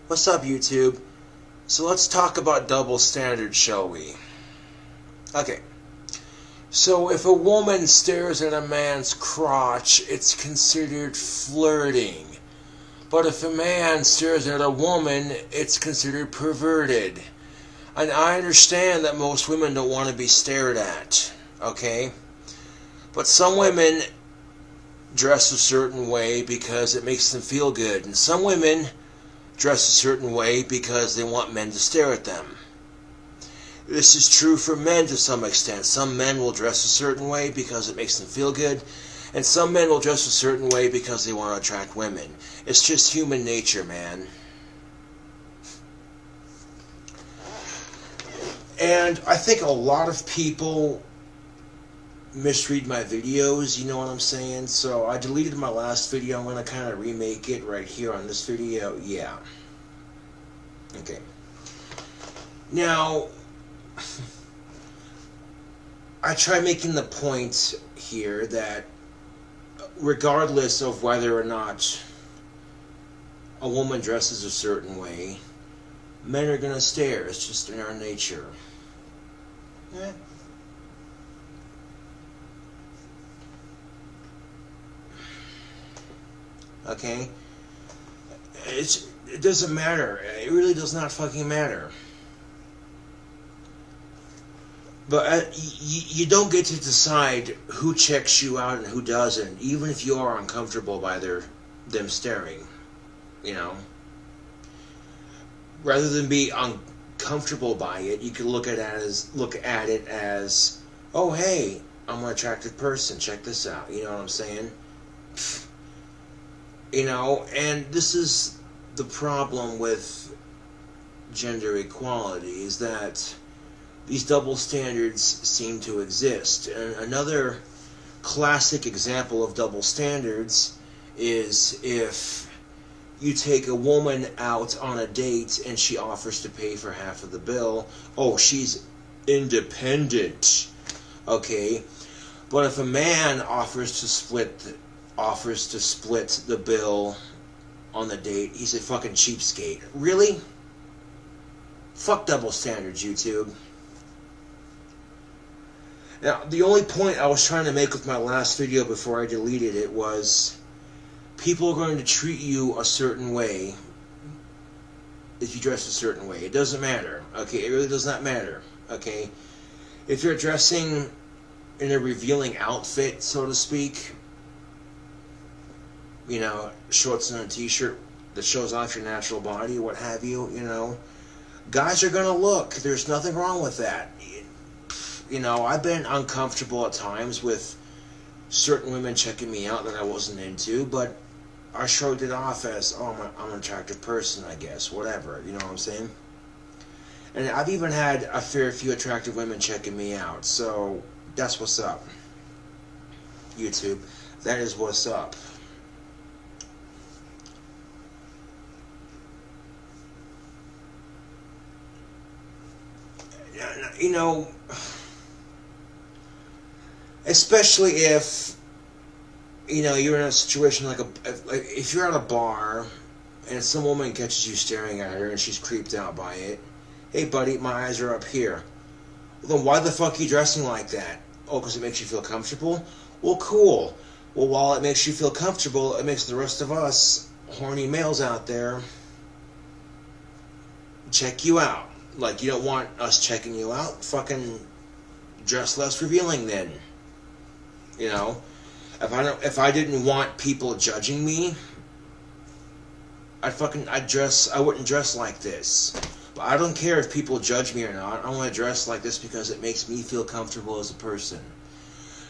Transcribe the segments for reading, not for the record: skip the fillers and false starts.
What's up, YouTube? So let's talk about double standards, shall we? Okay. So if a woman stares at a man's crotch, it's considered flirting. But if a man stares at a woman, it's considered perverted. And I understand that most women don't want to be stared at, okay? But some women dress a certain way because it makes them feel good. And some women dress a certain way because they want men to stare at them. This is true for men to some extent. Some men will dress a certain way because it makes them feel good, and some men will dress a certain way because they want to attract women. It's just human nature, man. And I think a lot of people misread my videos, you know what I'm saying? So I deleted my last video. I'm going to kind of remake it right here on this video. Yeah. Okay. Now, I try making the point here that regardless of whether or not a woman dresses a certain way, men are going to stare. It's just in our nature. Yeah. Okay? It doesn't matter. It really does not fucking matter. But you don't get to decide who checks you out and who doesn't, even if you are uncomfortable by them staring. You know? Rather than be uncomfortable by it, you can look at it as, oh hey, I'm an attractive person. Check this out. You know what I'm saying? You know, and this is the problem with gender equality, is that these double standards seem to exist. And another classic example of double standards is if you take a woman out on a date and she offers to pay for half of the bill. Oh, she's independent. Okay? But if a man offers to split the bill on the date, he's a fucking cheapskate. Really? Fuck double standards, YouTube. Now, the only point I was trying to make with my last video before I deleted it was people are going to treat you a certain way if you dress a certain way. It doesn't matter. Okay? It really does not matter. Okay? If you're dressing in a revealing outfit, so to speak, you know, shorts and a t-shirt that shows off your natural body, what have you, you know, guys are going to look. There's nothing wrong with that. You know, I've been uncomfortable at times with certain women checking me out that I wasn't into, but I shrugged it off as, oh, I'm an attractive person, I guess, whatever, you know what I'm saying? And I've even had a fair few attractive women checking me out, so that's what's up, YouTube. That is what's up. You know, especially if, you know, you're in a situation like if you're at a bar and some woman catches you staring at her and she's creeped out by it. Hey buddy, my eyes are up here. Well, then why the fuck are you dressing like that? Oh, because it makes you feel comfortable? Well, cool. Well, while it makes you feel comfortable, it makes the rest of us horny males out there check you out. Like, you don't want us checking you out? Fucking dress less revealing then. You know? If I didn't want people judging me, I wouldn't dress like this. But I don't care if people judge me or not. I want to dress like this because it makes me feel comfortable as a person.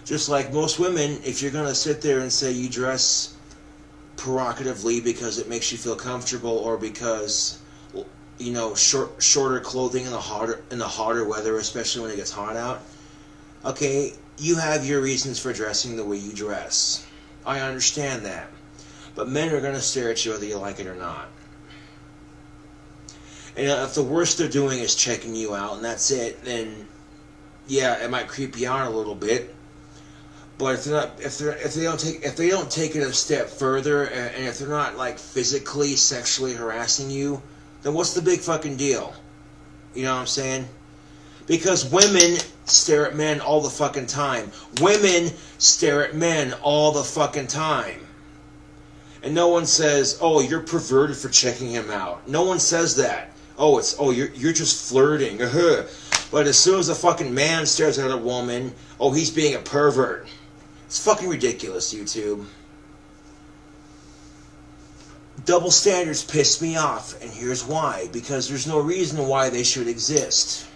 Just like most women, if you're going to sit there and say you dress provocatively because it makes you feel comfortable, or because, you know, shorter clothing in the hotter weather, especially when it gets hot out. Okay, you have your reasons for dressing the way you dress. I understand that. But men are going to stare at you whether you like it or not. And if the worst they're doing is checking you out and that's it, then yeah, it might creep you out a little bit. But if they don't take it a step further, and if they're not like physically, sexually harassing you, then what's the big fucking deal? You know what I'm saying? Because women stare at men all the fucking time. Women stare at men all the fucking time. And no one says, oh, you're perverted for checking him out. No one says that. Oh, you're just flirting. But as soon as a fucking man stares at a woman, oh, he's being a pervert. It's fucking ridiculous, YouTube. Double standards piss me off, and here's why. Because there's no reason why they should exist.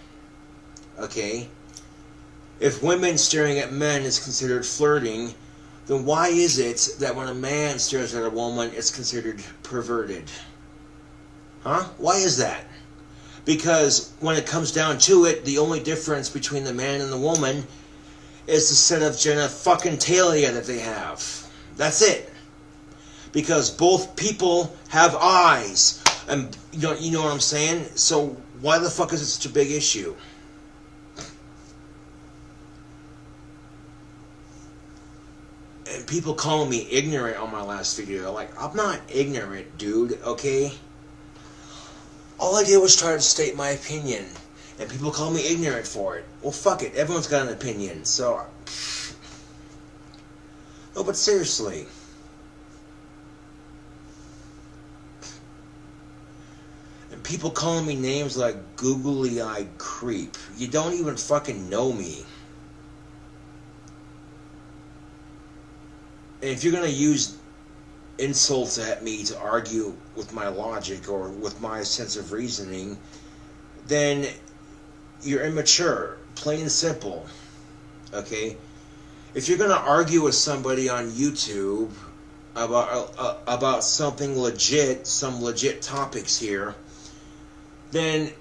Okay? If women staring at men is considered flirting, then why is it that when a man stares at a woman, it's considered perverted? Huh? Why is that? Because when it comes down to it, the only difference between the man and the woman is the set of genitalia that they have. That's it. Because both people have eyes. And you know what I'm saying? So why the fuck is it such a big issue? And people calling me ignorant on my last video. Like, I'm not ignorant, dude, okay? All I did was try to state my opinion. And people call me ignorant for it. Well, fuck it. Everyone's got an opinion, so... No, but seriously. And people calling me names like googly-eyed creep. You don't even fucking know me. And if you're going to use insults at me to argue with my logic or with my sense of reasoning, then you're immature. Plain and simple. Okay? If you're going to argue with somebody on YouTube about something legit, some legit topics here, then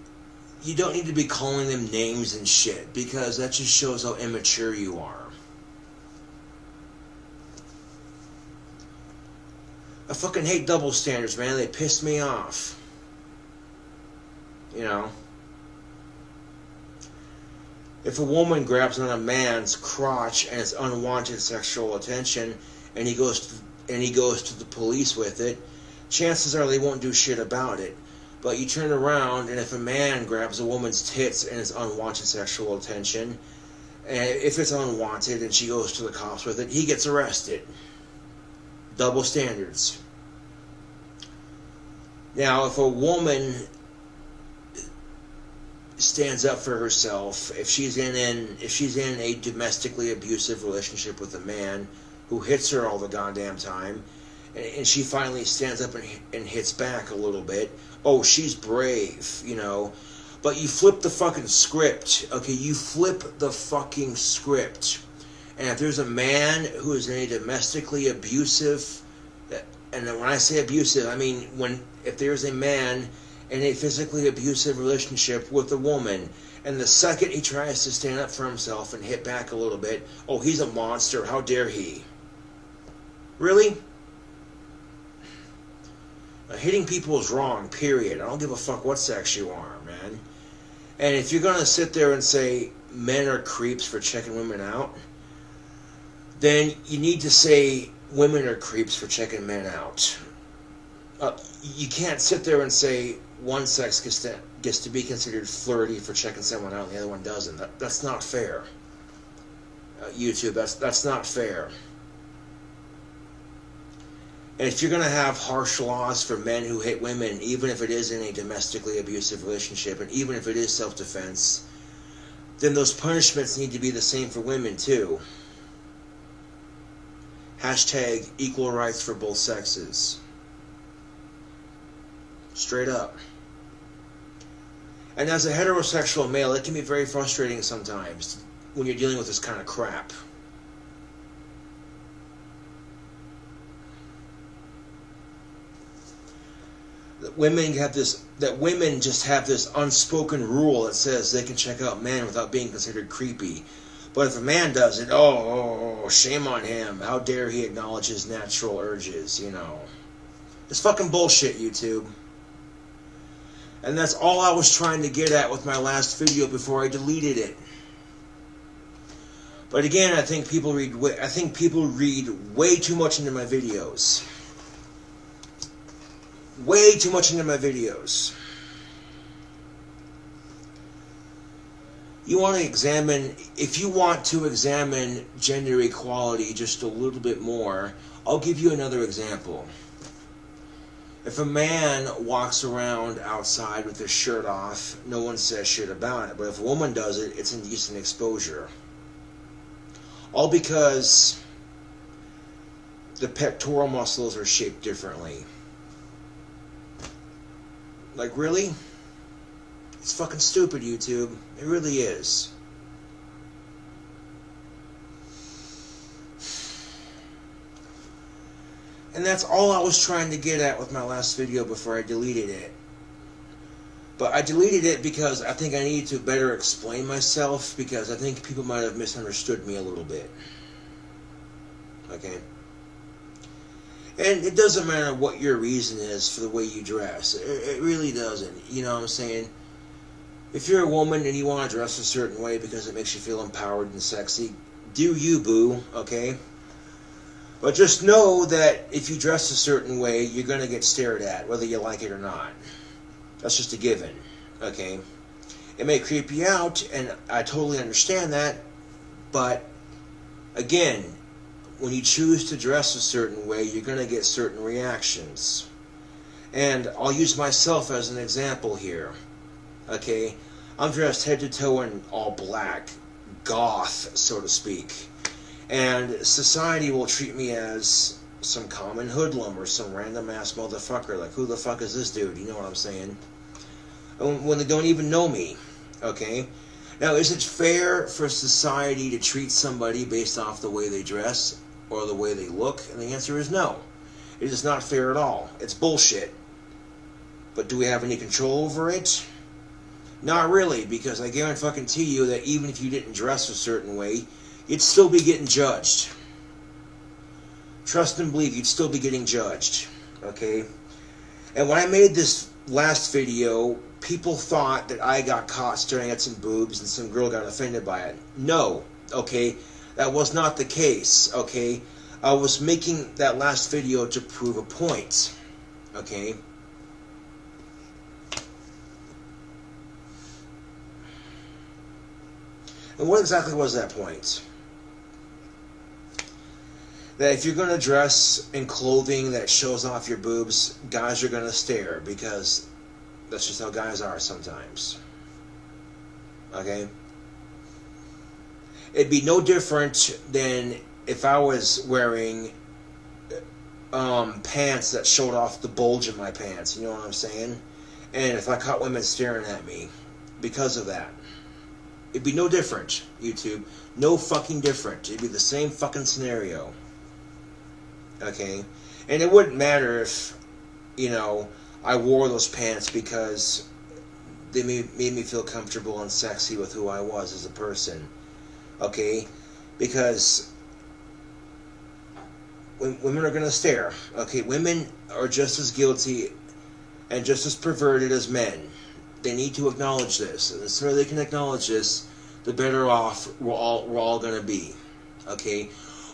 you don't need to be calling them names and shit, because that just shows how immature you are. I fucking hate double standards, man. They piss me off. You know? If a woman grabs on a man's crotch and it's unwanted sexual attention, and he goes to the police with it, chances are they won't do shit about it. But you turn around, and if a man grabs a woman's tits and it's unwanted sexual attention, and if it's unwanted and she goes to the cops with it, he gets arrested. Double standards. Now, if a woman stands up for herself, if she's in a domestically abusive relationship with a man who hits her all the goddamn time, and she finally stands up and hits back a little bit, oh, she's brave, you know. But you flip the fucking script, okay? You flip the fucking script. And if there's a man who is in a domestically abusive, and when I say abusive, I mean if there's a man in a physically abusive relationship with a woman, and the second he tries to stand up for himself and hit back a little bit, oh, he's a monster, how dare he? Really? Hitting people is wrong, period. I don't give a fuck what sex you are, man. And if you're going to sit there and say men are creeps for checking women out, then you need to say women are creeps for checking men out. You can't sit there and say one sex gets to be considered flirty for checking someone out and the other one doesn't. That's not fair. YouTube, that's not fair. And if you're going to have harsh laws for men who hit women, even if it is in a domestically abusive relationship, and even if it is self-defense, then those punishments need to be the same for women too. Hashtag equal rights for both sexes. Straight up. And as a heterosexual male, it can be very frustrating sometimes when you're dealing with this kind of crap. That women just have this unspoken rule that says they can check out men without being considered creepy. But if a man does it, oh, shame on him. How dare he acknowledge his natural urges, you know. It's fucking bullshit, YouTube. And that's all I was trying to get at with my last video before I deleted it. But again, I think people read way too much into my videos. Way too much into my videos. You want to examine, if you want to examine gender equality just a little bit more, I'll give you another example. If a man walks around outside with his shirt off, no one says shit about it. But if a woman does it, it's indecent exposure. All because the pectoral muscles are shaped differently. Like, really? It's fucking stupid, YouTube. It really is. And that's all I was trying to get at with my last video before I deleted it. But I deleted it because I think I needed to better explain myself, because I think people might have misunderstood me a little bit. Okay? And it doesn't matter what your reason is for the way you dress. It really doesn't. You know what I'm saying? If you're a woman and you want to dress a certain way because it makes you feel empowered and sexy, do you, boo, okay? But just know that if you dress a certain way, you're going to get stared at, whether you like it or not. That's just a given, okay? It may creep you out, and I totally understand that, but, again, when you choose to dress a certain way, you're going to get certain reactions. And I'll use myself as an example here, okay? I'm dressed head to toe in all black, goth, so to speak. And society will treat me as some common hoodlum or some random ass motherfucker. Like, who the fuck is this dude? You know what I'm saying? When they don't even know me. Okay? Now, is it fair for society to treat somebody based off the way they dress or the way they look? And the answer is no. It is not fair at all. It's bullshit. But do we have any control over it? Not really, because I guarantee you that even if you didn't dress a certain way, you'd still be getting judged. Trust and believe, you'd still be getting judged. Okay? And when I made this last video, people thought that I got caught staring at some boobs and some girl got offended by it. No. Okay? That was not the case. Okay? I was making that last video to prove a point. Okay? And what exactly was that point? That if you're going to dress in clothing that shows off your boobs, guys are going to stare, because that's just how guys are sometimes. Okay? It'd be no different than if I was wearing pants that showed off the bulge in my pants, you know what I'm saying? And if I caught women staring at me because of that. It'd be no different, YouTube. No fucking different. It'd be the same fucking scenario. Okay? And it wouldn't matter if, you know, I wore those pants because they made me feel comfortable and sexy with who I was as a person. Okay? Because women are going to stare. Okay? Women are just as guilty and just as perverted as men. They need to acknowledge this. And the sooner they can acknowledge this, the better off we're all going to be. Okay?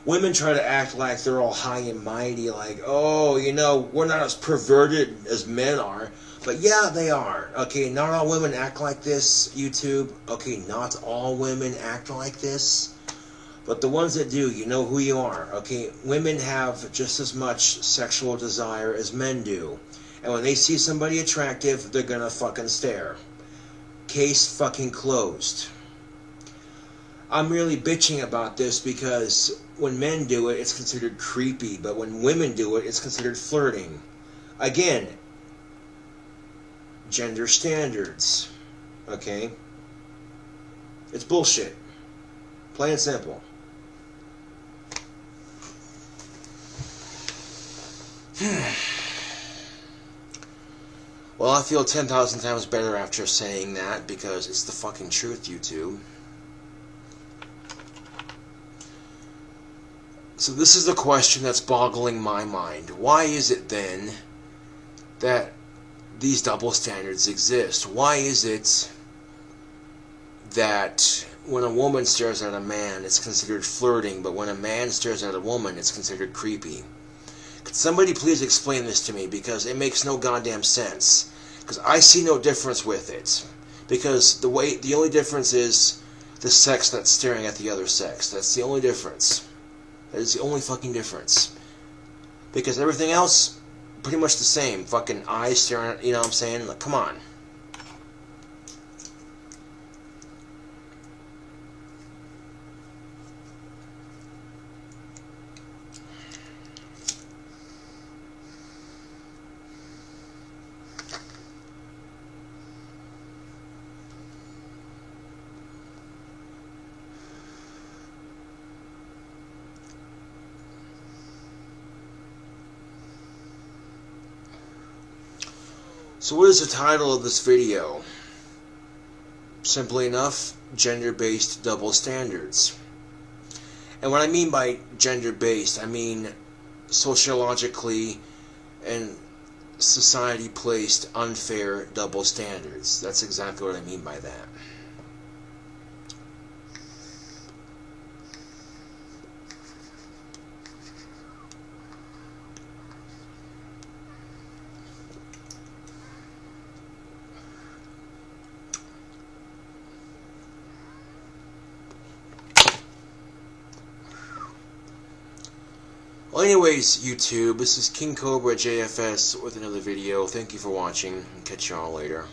Women try to act like they're all high and mighty, like, oh, you know, we're not as perverted as men are. But yeah, they are. Okay, not all women act like this, YouTube. Okay, not all women act like this. But the ones that do, you know who you are. Okay, women have just as much sexual desire as men do. And when they see somebody attractive, they're gonna fucking stare. Case fucking closed. I'm really bitching about this because when men do it, it's considered creepy. But when women do it, it's considered flirting. Again, gender standards. Okay? It's bullshit. Plain and simple. Well, I feel 10,000 times better after saying that, because it's the fucking truth, YouTube. So this is the question that's boggling my mind. Why is it then that these double standards exist? Why is it that when a woman stares at a man, it's considered flirting, but when a man stares at a woman, it's considered creepy? Could somebody please explain this to me, because it makes no goddamn sense. Because I see no difference with it. Because the only difference is the sex that's staring at the other sex. That's the only difference. That is the only fucking difference. Because everything else, pretty much the same. Fucking eyes staring at, you know what I'm saying? Like, come on. So what is the title of this video? Simply enough, gender-based double standards. And what I mean by gender-based, I mean sociologically and society-placed unfair double standards. That's exactly what I mean by that. Well, anyways, YouTube, this is KingCobraJFS with another video. Thank you for watching, and catch y'all later.